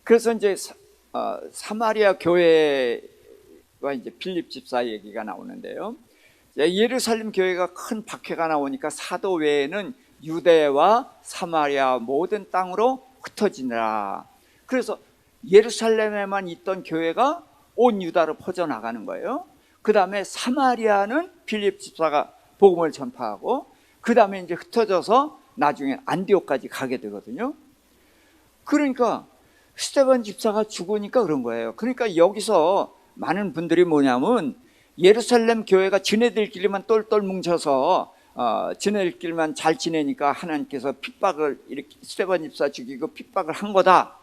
그래서 이제 사마리아 교회와 이제 빌립 집사 얘기가 나오는데요. 예루살렘 교회가 큰 박해가 나오니까 사도 외에는 유대와 사마리아 모든 땅으로 흩어지느라. 그래서 예루살렘에만 있던 교회가 온 유다로 퍼져나가는 거예요. 그 다음에 사마리아는 빌립 집사가 복음을 전파하고, 그 다음에 이제 흩어져서 나중에 안디옥까지 가게 되거든요. 그러니까 스데반 집사가 죽으니까 그런 거예요. 그러니까 여기서 많은 분들이 뭐냐면, 예루살렘 교회가 지네들끼리만 똘똘 뭉쳐서 지네들끼리만 잘 지내니까 하나님께서 핍박을, 이렇게 스데반 집사 죽이고 핍박을 한 거다,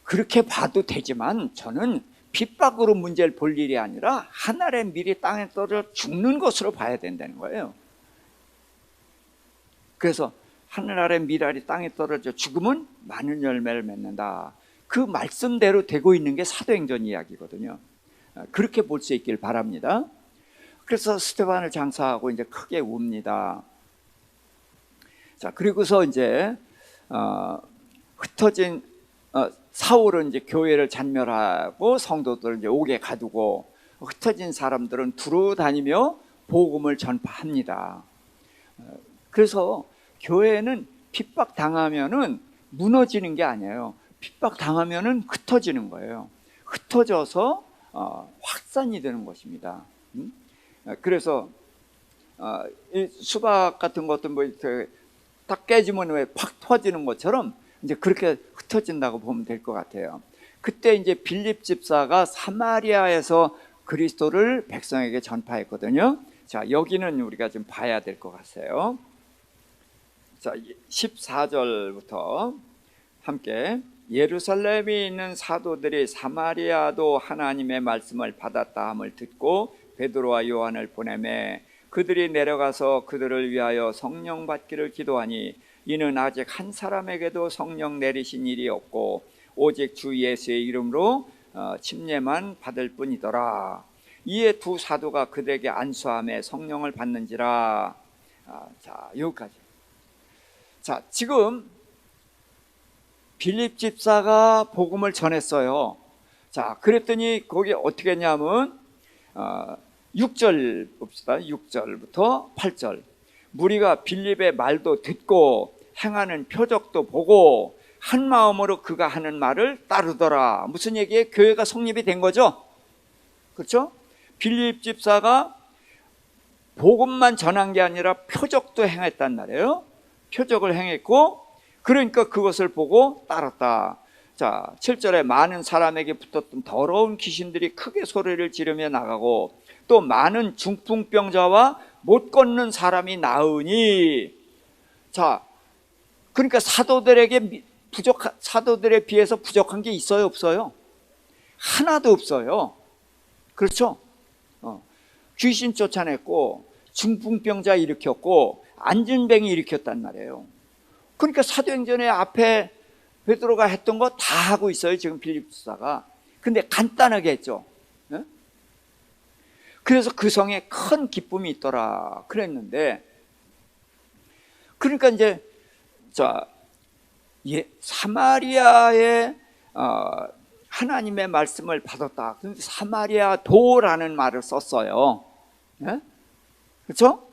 그렇게 봐도 되지만, 저는 핍박으로 문제를 볼 일이 아니라 하늘의 밀이 땅에 떨어져 죽는 것으로 봐야 된다는 거예요. 그래서 하늘 아래 밀알이 땅에 떨어져 죽으면 많은 열매를 맺는다, 그 말씀대로 되고 있는 게 사도행전 이야기거든요. 그렇게 볼 수 있길 바랍니다. 그래서 스데반을 장사하고 이제 크게 웁니다. 자, 그리고서 이제 흩어진 사울은 이제 교회를 잔멸하고 성도들을 이제 옥에 가두고, 흩어진 사람들은 두루 다니며 복음을 전파합니다. 그래서 교회는 핍박 당하면은 무너지는 게 아니에요. 핍박 당하면은 흩어지는 거예요. 흩어져서 확산이 되는 것입니다. 그래서 이 수박 같은 것도 뭐 딱 깨지면 왜 팍 터지는 것처럼 이제 그렇게 흩어진다고 보면 될 것 같아요. 그때 이제 빌립 집사가 사마리아에서 그리스도를 백성에게 전파했거든요. 자, 여기는 우리가 좀 봐야 될 것 같아요. 자, 14절부터 함께. 예루살렘에 있는 사도들이 사마리아도 하나님의 말씀을 받았다 함을 듣고 베드로와 요한을 보내매, 그들이 내려가서 그들을 위하여 성령 받기를 기도하니, 이는 아직 한 사람에게도 성령 내리신 일이 없고 오직 주 예수의 이름으로 침례만 받을 뿐이더라. 이에 두 사도가 그들에게 안수하며 성령을 받는지라. 자, 여기까지. 자, 지금 빌립 집사가 복음을 전했어요. 자, 그랬더니 거기 어떻게 했냐면 6절 봅시다. 6절부터 8절. 무리가 빌립의 말도 듣고 행하는 표적도 보고 한 마음으로 그가 하는 말을 따르더라. 무슨 얘기예요? 교회가 성립이 된 거죠. 그렇죠? 빌립 집사가 복음만 전한 게 아니라 표적도 행했단 말이에요. 표적을 행했고, 그러니까 그것을 보고 따랐다. 자, 7절에 많은 사람에게 붙었던 더러운 귀신들이 크게 소리를 지르며 나가고, 또 많은 중풍병자와 못 걷는 사람이 나으니. 자, 그러니까 사도들에 비해서 부족한 게 있어요, 없어요? 하나도 없어요. 그렇죠? 귀신 쫓아냈고, 중풍병자 일으켰고, 안진뱅이 일으켰단 말이에요. 그러니까 사도행전의 앞에 베드로가 했던 거 다 하고 있어요, 지금 빌립 집사가. 근데 간단하게 했죠. 그래서 그 성에 큰 기쁨이 있더라 그랬는데, 그러니까 이제 사마리아에 하나님의 말씀을 받았다. 그런데 사마리아도라는 말을 썼어요. 그렇죠?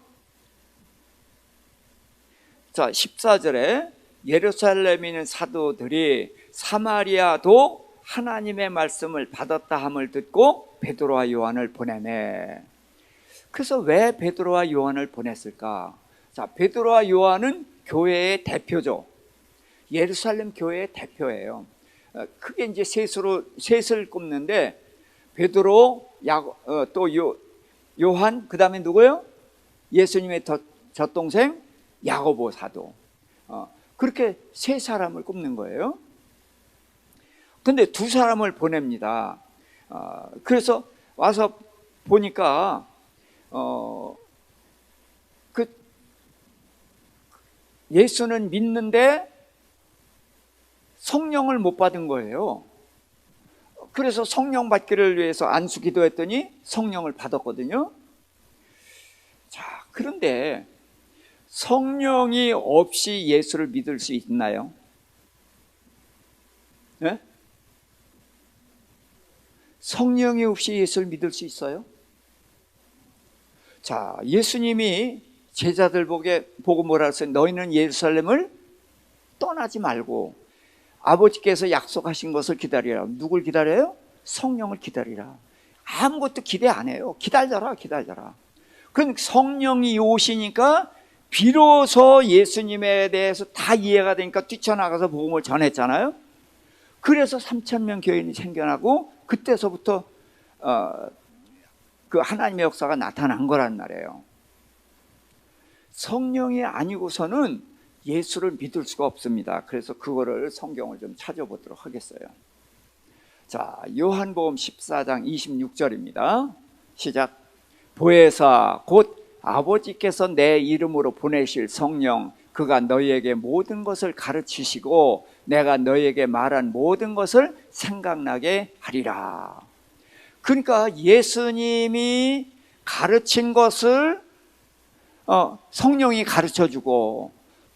자, 14절에 예루살렘에 있는 사도들이 사마리아도 하나님의 말씀을 받았다 함을 듣고 베드로와 요한을 보내네. 그래서 왜 베드로와 요한을 보냈을까? 자, 베드로와 요한은 교회의 대표죠. 예루살렘 교회의 대표예요. 크게 이제 셋을 꼽는데, 베드로, 또 요한, 그 다음에 누구요? 예수님의 젖동생 야고보 사도. 그렇게 세 사람을 꼽는 거예요. 근데 두 사람을 보냅니다. 그래서 와서 보니까 예수는 믿는데 성령을 못 받은 거예요. 그래서 성령 받기를 위해서 안수 기도했더니 성령을 받았거든요. 자, 그런데 성령이 없이 예수를 믿을 수 있나요? 예? 성령이 없이 예수를 믿을 수 있어요? 자, 예수님이 제자들 보고 뭐라 했어요? 너희는 예루살렘을 떠나지 말고 아버지께서 약속하신 것을 기다리라. 누굴 기다려요? 성령을 기다리라. 아무것도 기대 안 해요. 기다려라. 그럼 성령이 오시니까 비로소 예수님에 대해서 다 이해가 되니까 뛰쳐나가서 복음을 전했잖아요. 그래서 3,000명 교인이 생겨나고 그때서부터 그 하나님의 역사가 나타난 거란 말이에요. 성령이 아니고서는 예수를 믿을 수가 없습니다. 그래서 그거를 성경을 좀 찾아보도록 하겠어요. 자, 요한복음 14장 26절입니다. 시작. 보혜사 곧 아버지께서 내 이름으로 보내실 성령 그가 너희에게 모든 것을 가르치시고 내가 너희에게 말한 모든 것을 생각나게 하리라. 그러니까 예수님이 가르친 것을 성령이 가르쳐주고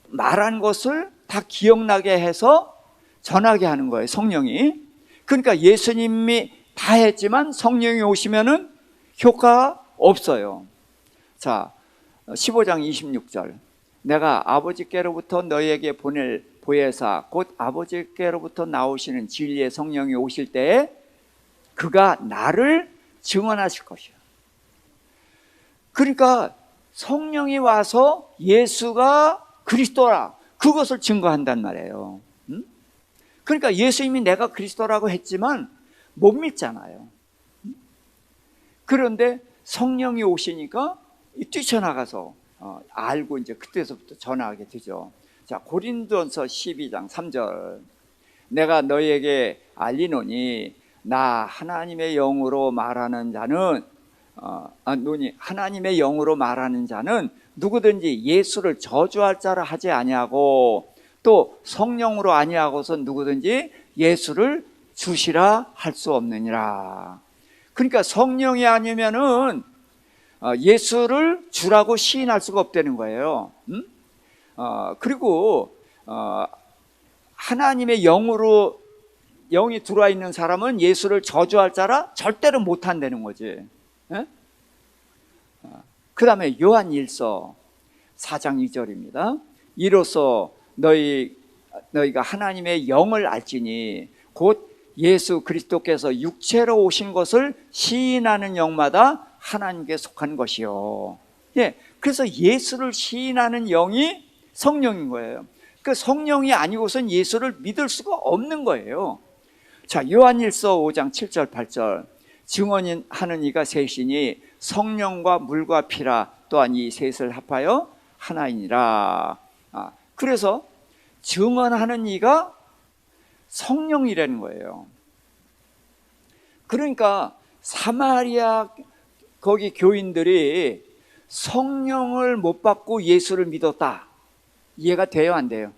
말한 것을 다 기억나게 해서 전하게 하는 거예요, 성령이. 그러니까 예수님이 다 했지만 성령이 오시면은 효과가 없어요. 자, 15장 26절. 내가 아버지께로부터 너희에게 보낼 보혜사 곧 아버지께로부터 나오시는 진리의 성령이 오실 때에 그가 나를 증언하실 것이야. 그러니까 성령이 와서 예수가 그리스도라 그것을 증거한단 말이에요. 그러니까 예수님이 내가 그리스도라고 했지만 못 믿잖아요. 그런데 성령이 오시니까 뛰쳐나가서 알고 이제 그때서부터 전하게 되죠. 자, 고린도전서 12장 3절. 내가 너희에게 알리노니 나 하나님의 영으로 말하는 자는 하나님의 영으로 말하는 자는 누구든지 예수를 저주할 자라 하지 아니하고 또 성령으로 아니하고서 누구든지 예수를 주시라 할 수 없느니라. 그러니까 성령이 아니면은 예수를 주라고 시인할 수가 없다는 거예요. 그리고 하나님의 영이 들어와 있는 사람은 예수를 저주할 자라 절대로 못 한다는 거지. 그 다음에 요한 1서 4장 2절입니다. 이로써 너희가 하나님의 영을 알지니 곧 예수 그리스도께서 육체로 오신 것을 시인하는 영마다 하나님께 속한 것이요. 예, 그래서 예수를 시인하는 영이 성령인 거예요. 그 성령이 아니고선 예수를 믿을 수가 없는 거예요. 자, 요한일서 5장 7절 8절. 증언하는 이가 셋이니 성령과 물과 피라 또한 이 셋을 합하여 하나이니라. 그래서 증언하는 이가 성령이라는 거예요. 그러니까 사마리아 거기 교인들이 성령을 못 받고 예수를 믿었다. 이해가 돼요, 안 돼요?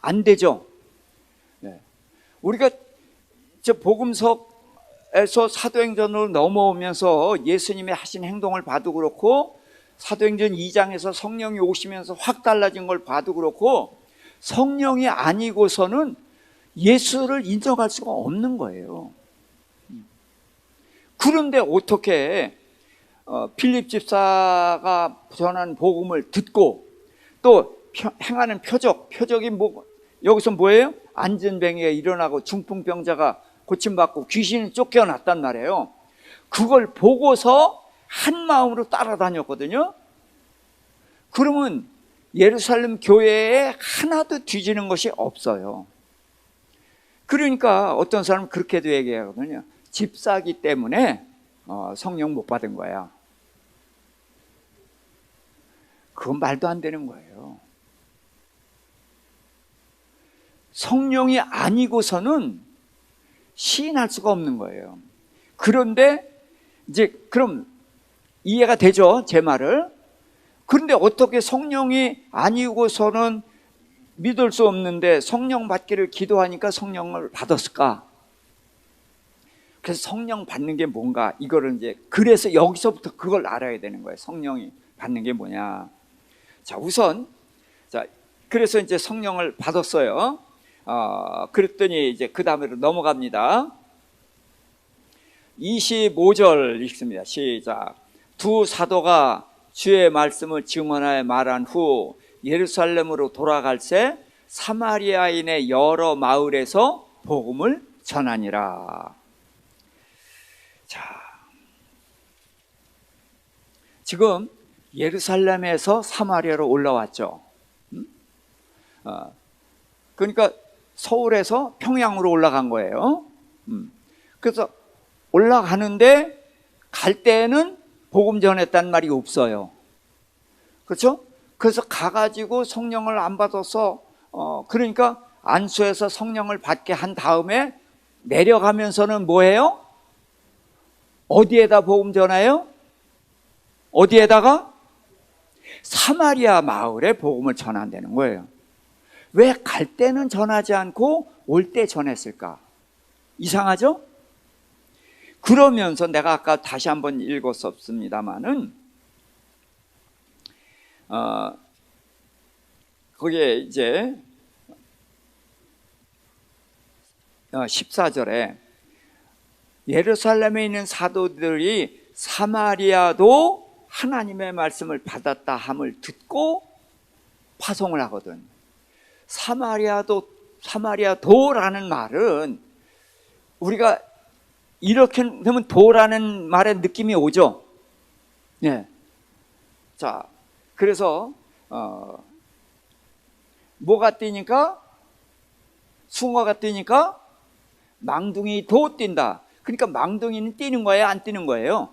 안 되죠. 네. 우리가 저 복음서에서 사도행전으로 넘어오면서 예수님이 하신 행동을 봐도 그렇고 사도행전 2장에서 성령이 오시면서 확 달라진 걸 봐도 그렇고 성령이 아니고서는 예수를 인정할 수가 없는 거예요. 그런데 어떻게 필립 집사가 전한 복음을 듣고 또 행하는 표적이 여기서 뭐예요? 안전병이가 일어나고 중풍병자가 고침받고 귀신이 쫓겨났단 말이에요. 그걸 보고서 한 마음으로 따라다녔거든요. 그러면 예루살렘 교회에 하나도 뒤지는 것이 없어요. 그러니까 어떤 사람은 그렇게도 얘기하거든요. 집사기 때문에 성령 못 받은 거야. 그건 말도 안 되는 거예요. 성령이 아니고서는 시인할 수가 없는 거예요. 그런데 이제 그럼 이해가 되죠, 제 말을? 그런데 어떻게 성령이 아니고서는 믿을 수 없는데 성령 받기를 기도하니까 성령을 받았을까? 그래서 성령 받는 게 뭔가 이거를 이제 그래서 여기서부터 그걸 알아야 되는 거예요. 성령이 받는 게 뭐냐? 자, 우선 그래서 이제 성령을 받았어요. 그랬더니 이제 그 다음으로 넘어갑니다. 25절 읽습니다. 시작. 두 사도가 주의 말씀을 증언하여 말한 후 예루살렘으로 돌아갈새 사마리아인의 여러 마을에서 복음을 전하니라. 자, 지금 예루살렘에서 사마리아로 올라왔죠. 그러니까 서울에서 평양으로 올라간 거예요. 그래서 올라가는데 갈 때에는 복음 전했다는 말이 없어요. 그렇죠? 그래서 가가지고 성령을 안 받아서 그러니까 안수해서 성령을 받게 한 다음에 내려가면서는 뭐예요? 어디에다 복음 전해요? 어디에다가? 사마리아 마을에 복음을 전한다는 거예요. 왜 갈 때는 전하지 않고 올 때 전했을까? 이상하죠? 그러면서 내가 아까 다시 한번 읽었었습니다마는 거기에 이제 14절에 예루살렘에 있는 사도들이 사마리아도 하나님의 말씀을 받았다 함을 듣고 파송을 하거든. 사마리아도라는 말은 우리가 이렇게 되면 도라는 말의 느낌이 오죠. 예. 자, 그래서 뭐가 뛰니까? 숭어가 뛰니까 망둥이 도 뛴다. 그러니까 망둥이는 뛰는 거예요? 안 뛰는 거예요?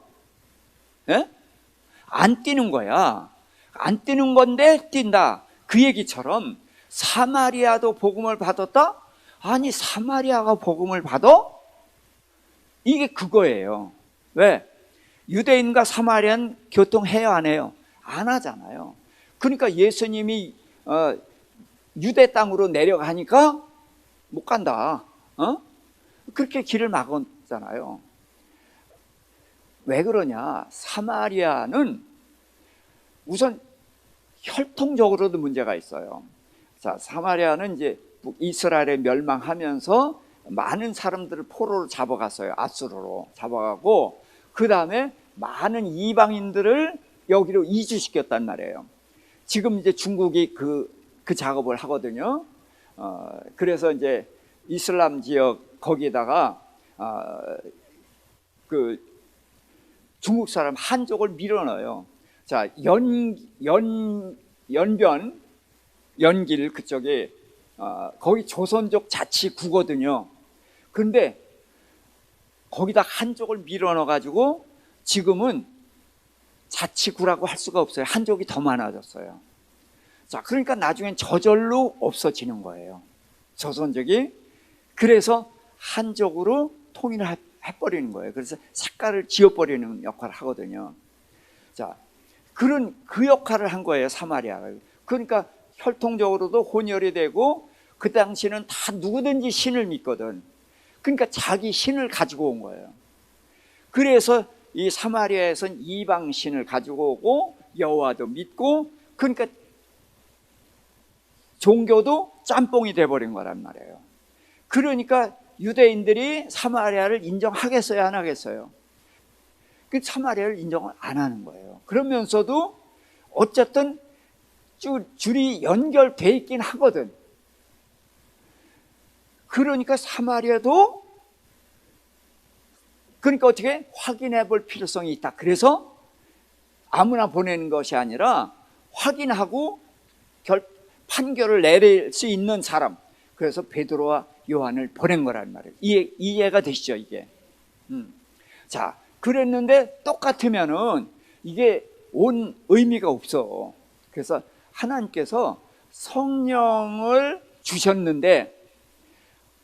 예? 안 뛰는 거야. 안 뛰는 건데 뛴다. 그 얘기처럼 사마리아도 복음을 받았다? 아니, 사마리아가 복음을 받아? 이게 그거예요. 왜? 유대인과 사마리아는 교통해요, 안 해요? 안 하잖아요. 그러니까 예수님이 유대 땅으로 내려가니까 못 간다. 그렇게 길을 막았잖아요. 왜 그러냐? 사마리아는 우선 혈통적으로도 문제가 있어요. 자, 사마리아는 이제 이스라엘에 멸망하면서 많은 사람들을 포로로 잡아갔어요. 아수르로 잡아가고 그 다음에 많은 이방인들을 여기로 이주시켰단 말이에요. 지금 이제 중국이 그 작업을 하거든요. 그래서 이제 이슬람 지역 거기에다가 그 중국 사람 한족을 밀어넣어요. 자, 연길 그쪽에 거기 조선족 자치구거든요. 그런데 거기다 한족을 밀어넣어가지고 지금은 자치구라고 할 수가 없어요. 한족이 더 많아졌어요. 자, 그러니까 나중엔 저절로 없어지는 거예요. 조선족이. 그래서 한족으로 통일을 해버리는 거예요. 그래서 색깔을 지워버리는 역할을 하거든요. 자, 그 역할을 한 거예요, 사마리아가. 그러니까 혈통적으로도 혼혈이 되고 그 당시는 다 누구든지 신을 믿거든. 그러니까 자기 신을 가지고 온 거예요. 그래서 이 사마리아에서는 이방 신을 가지고 오고 여호와도 믿고 그러니까 종교도 짬뽕이 돼버린 거란 말이에요. 그러니까 유대인들이 사마리아를 인정하겠어요, 안 하겠어요? 그 사마리아를 인정을 안 하는 거예요. 그러면서도 어쨌든 줄이 연결돼 있긴 하거든. 그러니까 사마리아도 그러니까 어떻게 확인해 볼 필요성이 있다. 그래서 아무나 보내는 것이 아니라 확인하고 판결을 내릴 수 있는 사람. 그래서 베드로와 요한을 보낸 거란 말이에요. 이해가 되시죠, 이게? 자, 그랬는데 똑같으면은 이게 온 의미가 없어. 그래서 하나님께서 성령을 주셨는데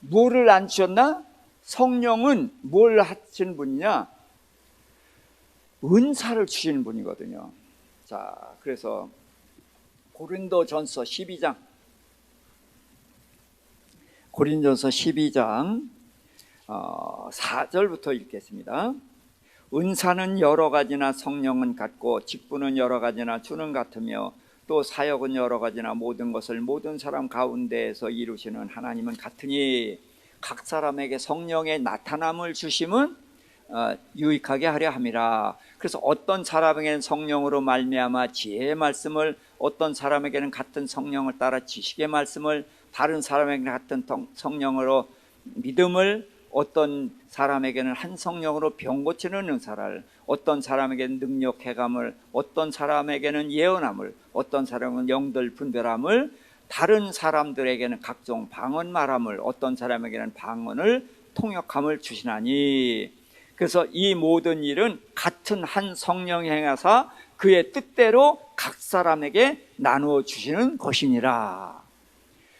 뭐를 안 주셨나? 성령은 뭘 하시는 분이냐? 은사를 주시는 분이거든요. 자, 그래서 고린도전서 12장 4절부터 읽겠습니다. 은사는 여러 가지나 성령은 같고 직분은 여러 가지나 주는 같으며 또 사역은 여러 가지나 모든 것을 모든 사람 가운데에서 이루시는 하나님은 같으니 각 사람에게 성령의 나타남을 주심은 유익하게 하려 함이라. 그래서 어떤 사람에게는 성령으로 말미암아 지혜의 말씀을, 어떤 사람에게는 같은 성령을 따라 지식의 말씀을, 다른 사람에게는 같은 성령으로 믿음을, 어떤 사람에게는 한 성령으로 병 고치는 은사를, 어떤 사람에게는 능력 해감을, 어떤 사람에게는 예언함을, 어떤 사람은 영들 분별함을, 다른 사람들에게는 각종 방언 말함을, 어떤 사람에게는 방언을 통역함을 주시나니. 그래서 이 모든 일은 같은 한 성령이 행하사 그의 뜻대로 각 사람에게 나누어 주시는 것이니라.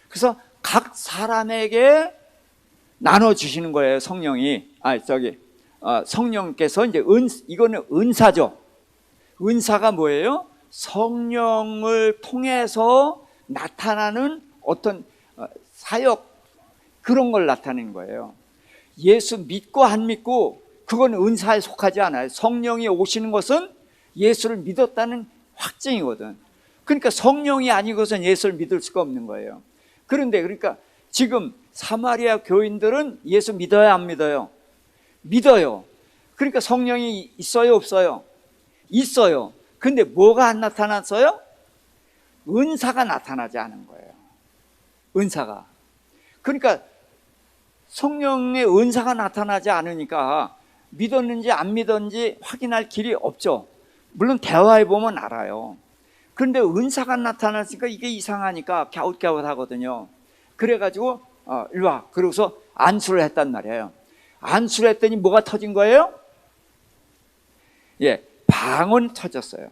그래서 각 사람에게 나눠 주시는 거예요, 성령이. 성령께서 이제 이거는 은사죠. 은사가 뭐예요? 성령을 통해서 나타나는 어떤 사역, 그런 걸 나타내는 거예요. 예수 믿고 안 믿고 그건 은사에 속하지 않아요. 성령이 오시는 것은 예수를 믿었다는 확증이거든. 그러니까 성령이 아니고선 예수를 믿을 수가 없는 거예요. 그런데 그러니까 지금 사마리아 교인들은 예수 믿어요, 안 믿어요? 믿어요. 그러니까 성령이 있어요, 없어요? 있어요. 근데 뭐가 안 나타났어요? 은사가 나타나지 않은 거예요. 은사가. 그러니까 성령의 은사가 나타나지 않으니까 믿었는지 안 믿었는지 확인할 길이 없죠. 물론 대화해보면 알아요. 그런데 은사가 나타났으니까 이게 이상하니까 갸웃갸웃하거든요. 그래가지고 이리 와. 그러고서 안수를 했단 말이에요. 안수를 했더니 뭐가 터진 거예요? 방언이 터졌어요.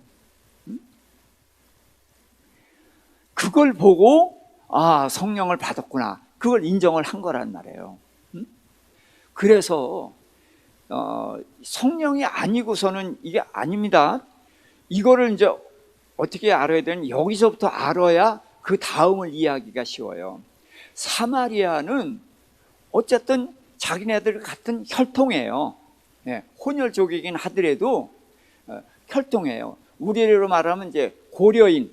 그걸 보고 성령을 받았구나, 그걸 인정을 한 거란 말이에요. 그래서 성령이 아니고서는 이게 아닙니다. 이거를 이제 어떻게 알아야 되는, 여기서부터 알아야 그 다음을 이해하기가 쉬워요. 사마리아는 어쨌든 자기네들 같은 혈통이에요. 혼혈족이긴 하더라도 혈통이에요. 우리로 말하면 이제 고려인.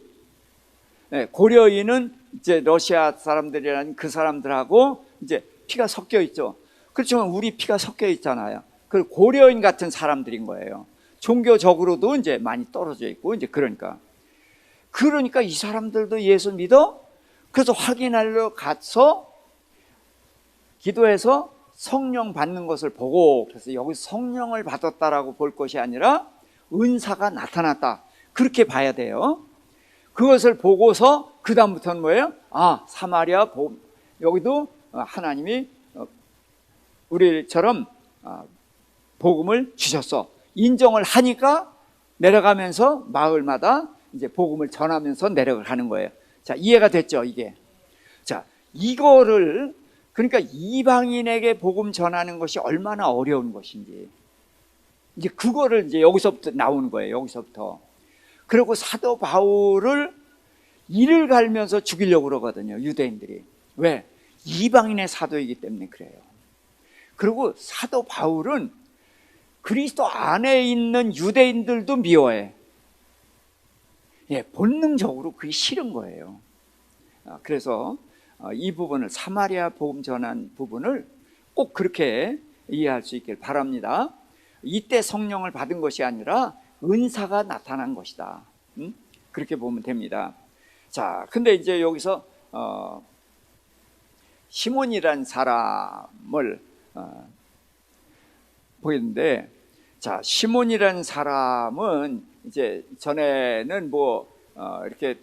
고려인은 이제 러시아 사람들이라는 그 사람들하고 이제 피가 섞여 있죠. 그렇지만 우리 피가 섞여 있잖아요. 그 고려인 같은 사람들인 거예요. 종교적으로도 이제 많이 떨어져 있고, 이제 그러니까 이 사람들도 예수 믿어? 그래서 확인하러 가서 기도해서 성령 받는 것을 보고, 그래서 여기 성령을 받았다라고 볼 것이 아니라 은사가 나타났다, 그렇게 봐야 돼요. 그것을 보고서 그 다음부터는 뭐예요? 사마리아 여기도 하나님이 우리처럼 복음을 주셨어, 인정을 하니까 내려가면서 마을마다 이제 복음을 전하면서 내려가는 거예요. 자, 이해가 됐죠, 이게? 자, 이거를 그러니까 이방인에게 복음 전하는 것이 얼마나 어려운 것인지, 이제 그거를 이제 여기서부터 나오는 거예요. 여기서부터. 그리고 사도 바울을 이를 갈면서 죽이려고 그러거든요, 유대인들이. 왜? 이방인의 사도이기 때문에 그래요. 그리고 사도 바울은 그리스도 안에 있는 유대인들도 미워해. 본능적으로 그게 싫은 거예요. 그래서 이 부분을, 사마리아 복음 전한 부분을 꼭 그렇게 이해할 수 있길 바랍니다. 이때 성령을 받은 것이 아니라 은사가 나타난 것이다, 그렇게 보면 됩니다. 자, 근데 이제 여기서 시몬이라는 사람을 보이는데, 자, 시몬이라는 사람은 이제 전에는 이렇게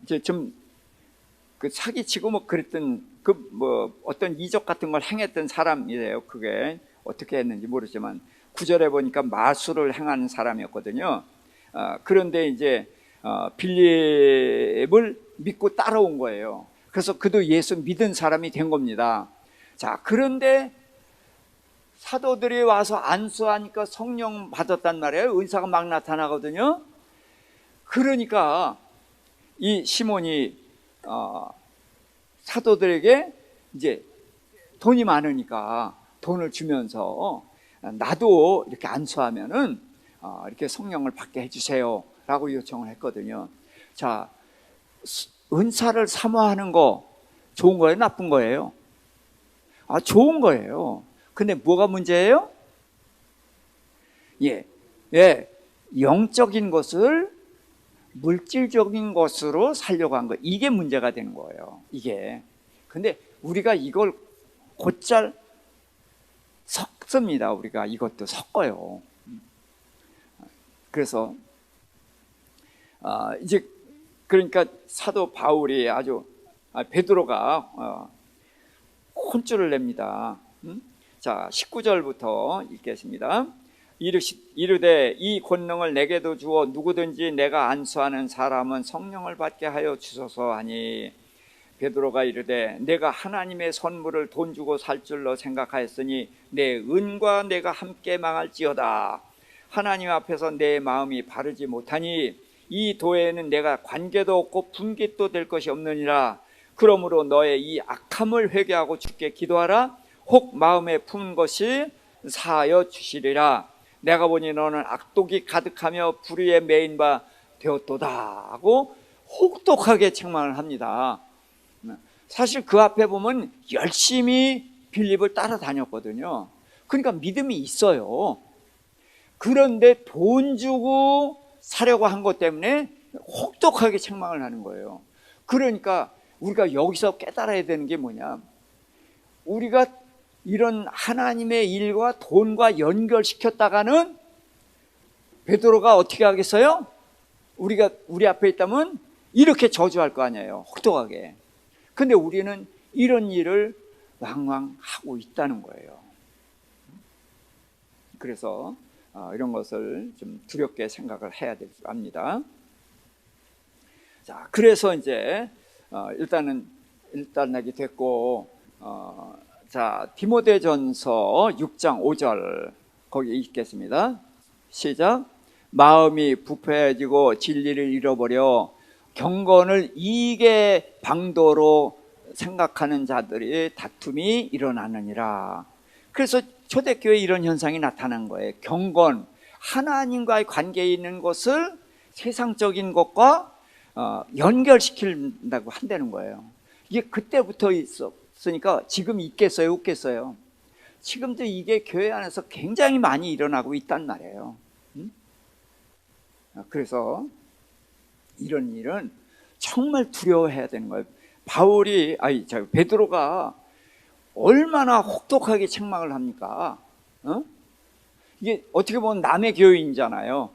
이제 좀 그 사기치고 그랬던 어떤 이적 같은 걸 행했던 사람이래요. 그게 어떻게 했는지 모르지만 9절에 보니까 마술을 행하는 사람이었거든요. 그런데 이제 빌립을 믿고 따라온 거예요. 그래서 그도 예수 믿은 사람이 된 겁니다. 자, 그런데 사도들이 와서 안수하니까 성령 받았단 말이에요. 은사가 막 나타나거든요. 그러니까 이 시몬이 사도들에게 이제 돈이 많으니까 돈을 주면서 나도 이렇게 안수하면은 이렇게 성령을 받게 해주세요 라고 요청을 했거든요. 자, 은사를 사모하는 거 좋은 거예요? 나쁜 거예요? 좋은 거예요. 근데 뭐가 문제예요? 영적인 것을 물질적인 것으로 살려고 한 거, 이게 문제가 되는 거예요. 이게. 근데 우리가 이걸 곧잘 섞습니다. 우리가 이것도 섞어요. 그래서 이제 그러니까 사도 바울이 베드로가 혼쭐을 냅니다. 자, 19절부터 읽겠습니다. 이르되 이 권능을 내게도 주어 누구든지 내가 안수하는 사람은 성령을 받게 하여 주소서 하니, 베드로가 이르되 내가 하나님의 선물을 돈 주고 살 줄로 생각하였으니 내 은과 내가 함께 망할지어다. 하나님 앞에서 내 마음이 바르지 못하니 이 도에는 내가 관계도 없고 분깃도 될 것이 없느니라. 그러므로 너의 이 악함을 회개하고 주께 기도하라. 혹 마음에 품은 것이 사하여 주시리라. 내가 보니 너는 악독이 가득하며 불의에 매인 바 되었도다 하고 혹독하게 책망을 합니다. 사실 그 앞에 보면 열심히 빌립을 따라다녔거든요. 그러니까 믿음이 있어요. 그런데 돈 주고 사려고 한 것 때문에 혹독하게 책망을 하는 거예요. 그러니까 우리가 여기서 깨달아야 되는 게 뭐냐, 우리가 이런 하나님의 일과 돈과 연결시켰다가는 베드로가 어떻게 하겠어요? 우리 앞에 있다면 이렇게 저주할 거 아니에요, 혹독하게. 근데 우리는 이런 일을 왕왕 하고 있다는 거예요. 그래서 이런 것을 좀 두렵게 생각을 해야 합니다. 자, 그래서 이제 일단 여기 됐고, 자, 디모데전서 6장 5절 거기 읽겠습니다. 시작. 마음이 부패해지고 진리를 잃어버려 경건을 이익의 방도로 생각하는 자들의 다툼이 일어나느니라. 그래서 초대교회에 이런 현상이 나타난 거예요. 경건, 하나님과의 관계에 있는 것을 세상적인 것과 연결시킨다고 한다는 거예요. 이게 그때부터 있었으니까 지금 있겠어요, 없겠어요? 지금도 이게 교회 안에서 굉장히 많이 일어나고 있단 말이에요. 그래서 이런 일은 정말 두려워해야 되는 거예요. 베드로가 얼마나 혹독하게 책망을 합니까? 이게 어떻게 보면 남의 교인이잖아요.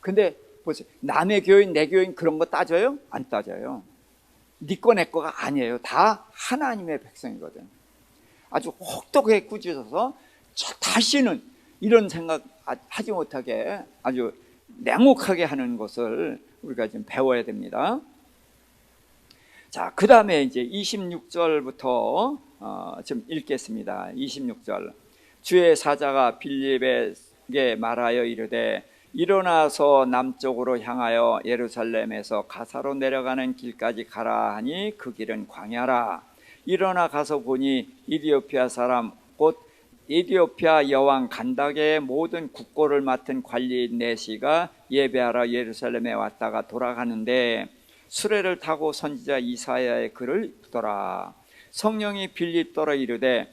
근데 보세요, 남의 교인, 내 교인 그런 거 따져요? 안 따져요. 네 거 내 거가 아니에요. 다 하나님의 백성이거든. 아주 혹독하게 꾸짖어서 다시는 이런 생각 하지 못하게 아주 냉혹하게 하는 것을 우리가 좀 배워야 됩니다. 자, 그 다음에 이제 26절부터 좀 읽겠습니다. 26절. 주의 사자가 빌립에게 말하여 이르되 일어나서 남쪽으로 향하여 예루살렘에서 가사로 내려가는 길까지 가라 하니 그 길은 광야라. 일어나 가서 보니 이디오피아 사람 곧 이디오피아 여왕 간닥의 모든 국고를 맡은 관리인 네시가 예배하러 예루살렘에 왔다가 돌아가는데 수레를 타고 선지자 이사야의 글을 읽더라. 성령이 빌립더러 이르되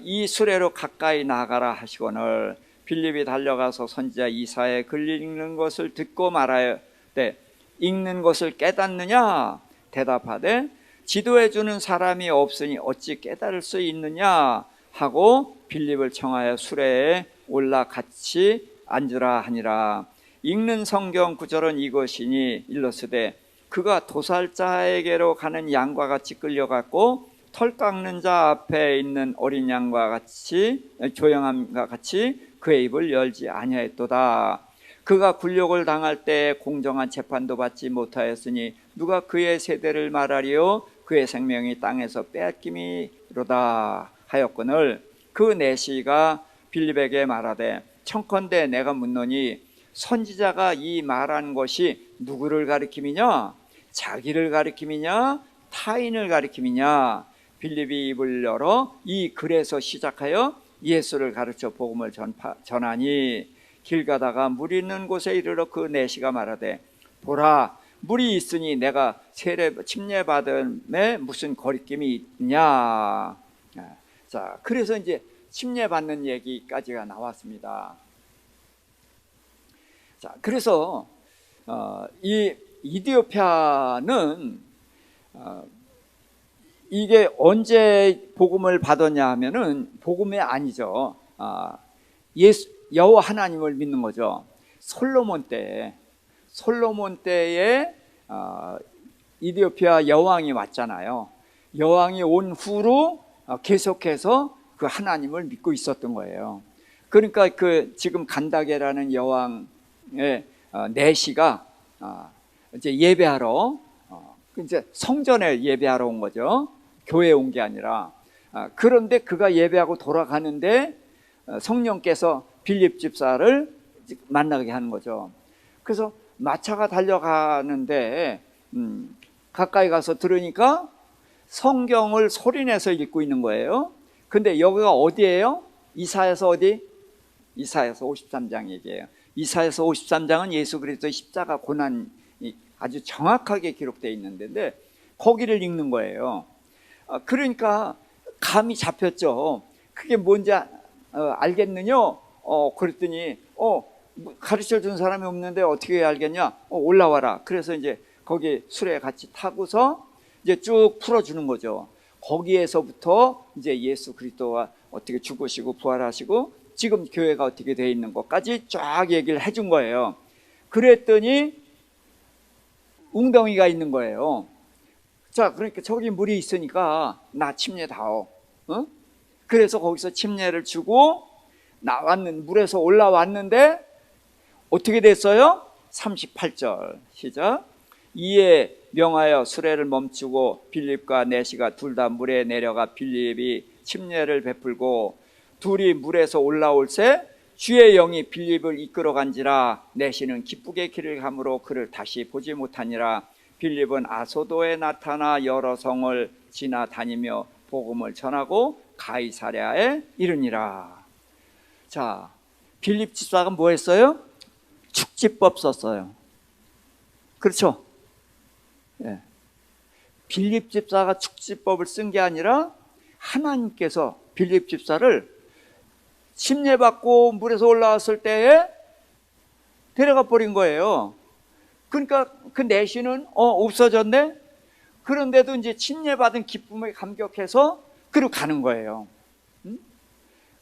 이 수레로 가까이 나가라 하시거늘 빌립이 달려가서 선지자 이사야의 글 읽는 것을 듣고 말하되 읽는 것을 깨닫느냐? 대답하되 지도해 주는 사람이 없으니 어찌 깨달을 수 있느냐? 하고 빌립을 청하여 수레에 올라 같이 앉으라 하니라. 읽는 성경 구절은 이것이니 일러스되 그가 도살자에게로 가는 양과 같이 끌려갔고 털 깎는 자 앞에 있는 어린 양과 같이 조용함과 같이 그의 입을 열지 아니하였도다. 그가 굴욕을 당할 때 공정한 재판도 받지 못하였으니 누가 그의 세대를 말하리요? 그의 생명이 땅에서 빼앗김이로다 하였거늘 그 내시가 빌립에게 말하되 청컨대 내가 묻노니 선지자가 이 말한 것이 누구를 가리킴이냐? 자기를 가리킴이냐? 타인을 가리킴이냐? 빌립이 입을 열어 이 글에서 시작하여 예수를 가르쳐 복음을 전하니 길 가다가 물이 있는 곳에 이르러 그 내시가 말하되 보라 물이 있으니 내가 침례받음에 무슨 거리낌이 있냐. 자, 그래서 이제 침례받는 얘기까지가 나왔습니다. 자, 그래서 이 이디오피아는 이게 언제 복음을 받았냐 하면은 복음이 아니죠. 여호와 하나님을 믿는 거죠. 솔로몬 때에 이디오피아 여왕이 왔잖아요. 여왕이 온 후로 계속해서 그 하나님을 믿고 있었던 거예요. 그러니까 그 지금 간다게라는 여왕의 내시가 이제 예배하러 이제 성전에 예배하러 온 거죠. 교회에 온 게 아니라. 그런데 그가 예배하고 돌아가는데 성령께서 빌립 집사를 만나게 하는 거죠. 그래서 마차가 달려가는데 가까이 가서 들으니까 성경을 소리내서 읽고 있는 거예요. 근데 여기가 어디예요? 이사야서 어디? 이사야서 53장 얘기예요. 이사야서 53장은 예수 그리스도의 십자가 고난이 아주 정확하게 기록되어 있는 데인데 거기를 읽는 거예요. 그러니까 감이 잡혔죠. 그게 뭔지 알겠느냐? 그랬더니 가르쳐 준 사람이 없는데 어떻게 알겠냐? 올라와라. 그래서 이제 거기 수레에 같이 타고서 이제 쭉 풀어주는 거죠. 거기에서부터 이제 예수 그리스도가 어떻게 죽으시고 부활하시고 지금 교회가 어떻게 되어 있는 것까지 쫙 얘기를 해준 거예요. 그랬더니 웅덩이가 있는 거예요. 자, 그러니까 저기 물이 있으니까 나 침례다오. 그래서 거기서 침례를 주고 물에서 올라왔는데 어떻게 됐어요? 38절 시작. 이에 명하여 수레를 멈추고 빌립과 내시가 둘 다 물에 내려가 빌립이 침례를 베풀고 둘이 물에서 올라올새 주의 영이 빌립을 이끌어간지라 내시는 기쁘게 길을 가므로 그를 다시 보지 못하니라. 빌립은 아소도에 나타나 여러 성을 지나다니며 복음을 전하고 가이사랴에 이르니라. 자, 빌립 집사가 뭐 했어요? 축지법 썼어요. 그렇죠? 예. 빌립 집사가 축지법을 쓴 게 아니라 하나님께서 빌립 집사를 침례받고 물에서 올라왔을 때에 데려가 버린 거예요. 그러니까 그 내시는 없어졌네. 그런데도 이제 침례받은 기쁨에 감격해서 그리고 가는 거예요.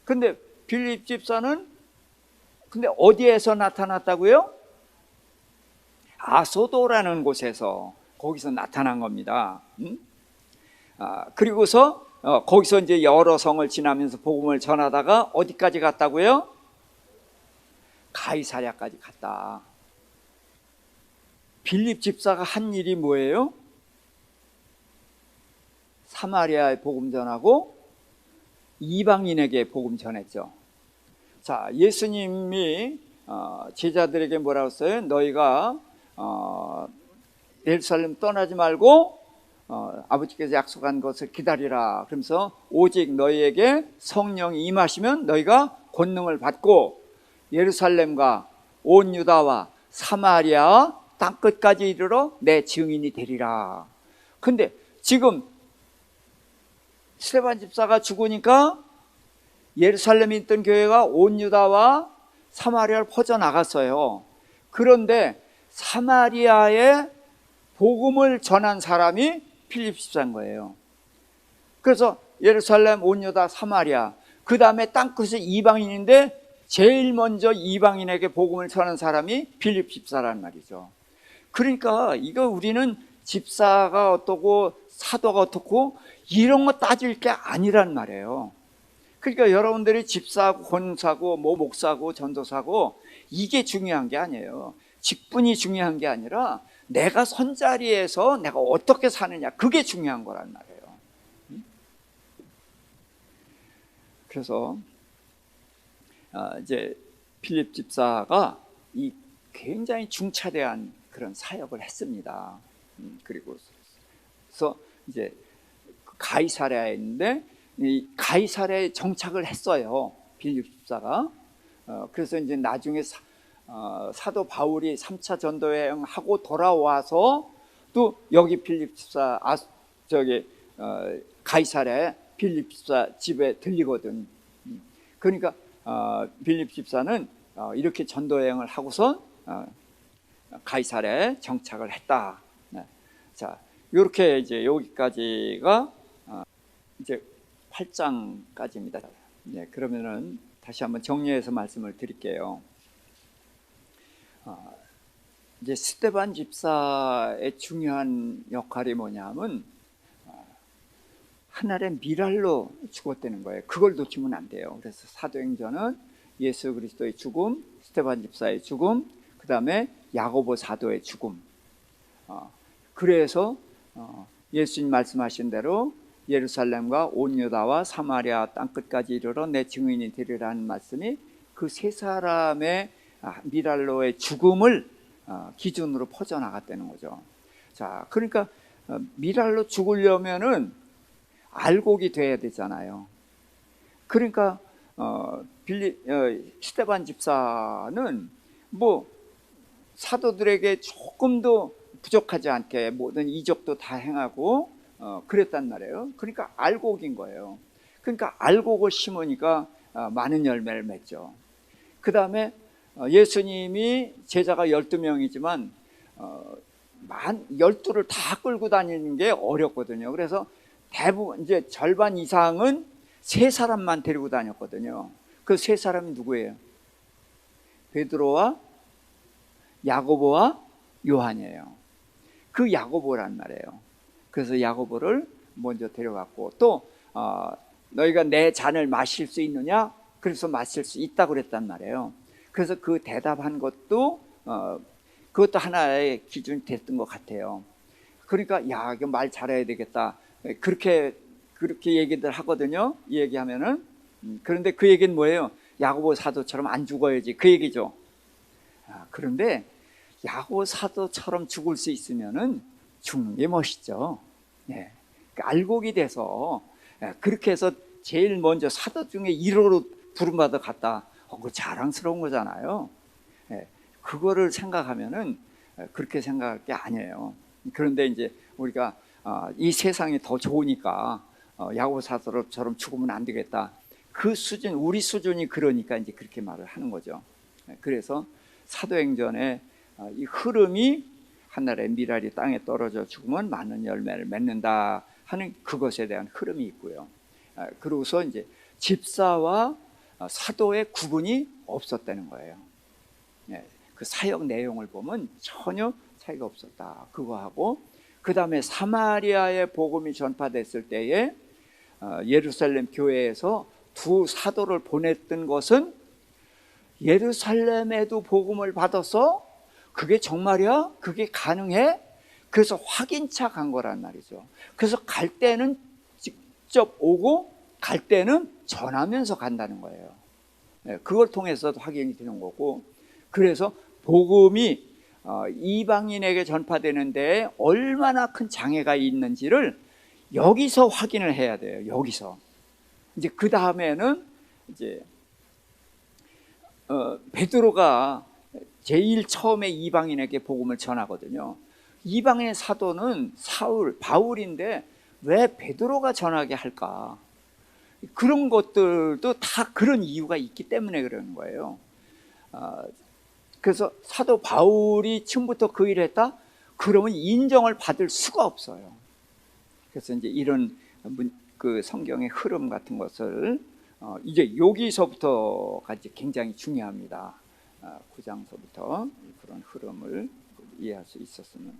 근데 빌립 집사는 근데 어디에서 나타났다고요? 아소도라는 곳에서 거기서 나타난 겁니다. 그리고서 거기서 이제 여러 성을 지나면서 복음을 전하다가 어디까지 갔다고요? 가이사랴까지 갔다. 빌립 집사가 한 일이 뭐예요? 사마리아에 복음 전하고 이방인에게 복음 전했죠. 자, 예수님이 제자들에게 뭐라고 했어요? 너희가 예루살렘 떠나지 말고 아버지께서 약속한 것을 기다리라. 그러면서 오직 너희에게 성령이 임하시면 너희가 권능을 받고 예루살렘과 온 유다와 사마리아 땅끝까지 이르러 내 증인이 되리라. 근데 지금 스데반 집사가 죽으니까 예루살렘에 있던 교회가 온 유다와 사마리아를 퍼져나갔어요. 그런데 사마리아에 복음을 전한 사람이 필립 집사인 거예요. 그래서 예루살렘, 온 유다, 사마리아, 그 다음에 땅끝의 이방인인데 제일 먼저 이방인에게 복음을 전한 사람이 필립 집사라는 말이죠. 그러니까 이거 우리는 집사가 어떻고 사도가 어떻고 이런 거 따질 게 아니란 말이에요. 그러니까 여러분들이 집사고 권사고 목사고 전도사고 이게 중요한 게 아니에요. 직분이 중요한 게 아니라 내가 선자리에서 내가 어떻게 사느냐, 그게 중요한 거란 말이에요. 그래서 이제 필립 집사가 이 굉장히 중차대한 그런 사역을 했습니다. 그리고 그래서 이제 가이사랴에 있는데 이 가이사랴에 정착을 했어요. 필립 집사가. 그래서 이제 나중에 사도 바울이 3차 전도 여행하고 돌아와서 또 여기 빌립 집사 가이사랴 빌립 집사 집에 들리거든. 그러니까 빌립 집사는 이렇게 전도 여행을 하고서 가이사랴에 정착을 했다. 네. 자, 이렇게 이제 여기까지가 이제 8장까지입니다. 네, 그러면은 다시 한번 정리해서 말씀을 드릴게요. 이제 스데반 집사의 중요한 역할이 뭐냐면 하늘의 미랄로 죽었다는 거예요. 그걸 놓치면 안 돼요. 그래서 사도행전은 예수 그리스도의 죽음, 스데반 집사의 죽음, 그 다음에 야고보 사도의 죽음. 그래서 예수님 말씀하신 대로 예루살렘과 온 유다와 사마리아 땅끝까지 이르러 내 증인이 되리라는 말씀이 그 세 사람의 미랄로의 죽음을 기준으로 퍼져나갔다는 거죠. 자, 그러니까 미랄로 죽으려면은 알곡이 돼야 되잖아요. 그러니까 스데반 집사는 뭐 사도들에게 조금도 부족하지 않게 모든 이적도 다 행하고 그랬단 말이에요. 그러니까 알곡인 거예요. 그러니까 알곡을 심으니까 많은 열매를 맺죠. 그 다음에 예수님이 제자가 12명이지만 12를 다 끌고 다니는 게 어렵거든요. 그래서 대부분 이제 절반 이상은 세 사람만 데리고 다녔거든요. 그 세 사람이 누구예요? 베드로와 야고보와 요한이에요. 그 야고보란 말이에요. 그래서 야고보를 먼저 데려갔고 또 너희가 내 잔을 마실 수 있느냐? 그래서 마실 수 있다고 그랬단 말이에요. 그래서 그 대답한 것도 그것도 하나의 기준이 됐던 것 같아요. 그러니까 야, 이거 말 잘해야 되겠다. 그렇게 얘기들 하거든요. 이 얘기하면은 그런데 그 얘기는 뭐예요? 야고보 사도처럼 안 죽어야지 그 얘기죠. 그런데 야고보 사도처럼 죽을 수 있으면은 죽는 게 멋있죠. 예. 그러니까 알곡이 돼서 그렇게 해서 제일 먼저 사도 중에 1호로 부름받아 갔다. 그거 자랑스러운 거잖아요. 예. 그거를 생각하면은 그렇게 생각할 게 아니에요. 그런데 이제 우리가 이 세상이 더 좋으니까 야고보 사도처럼 죽으면 안 되겠다. 그 수준, 우리 수준이 그러니까 이제 그렇게 말을 하는 거죠. 그래서 사도행전의 이 흐름이 하늘의 미랄이 땅에 떨어져 죽으면 많은 열매를 맺는다 하는 그것에 대한 흐름이 있고요. 그러고서 이제 집사와 사도의 구분이 없었다는 거예요. 그 사역 내용을 보면 전혀 차이가 없었다. 그거하고 그 다음에 사마리아의 복음이 전파됐을 때에 예루살렘 교회에서 두 사도를 보냈던 것은 예루살렘에도 복음을 받아서 그게 정말이야? 그게 가능해? 그래서 확인차 간 거란 말이죠. 그래서 갈 때는 직접 오고 갈 때는 전하면서 간다는 거예요. 그걸 통해서 확인이 되는 거고, 그래서 복음이 이방인에게 전파되는데 얼마나 큰 장애가 있는지를 여기서 확인을 해야 돼요. 여기서. 이제 그 다음에는 이제 베드로가 제일 처음에 이방인에게 복음을 전하거든요. 이방인의 사도는 바울인데 왜 베드로가 전하게 할까? 그런 것들도 다 그런 이유가 있기 때문에 그러는 거예요. 그래서 사도 바울이 처음부터 그 일을 했다? 그러면 인정을 받을 수가 없어요. 그래서 이제 이런 그 성경의 흐름 같은 것을 이제 여기서부터가 이제 굉장히 중요합니다. 9장서부터 그런 흐름을 이해할 수 있었으면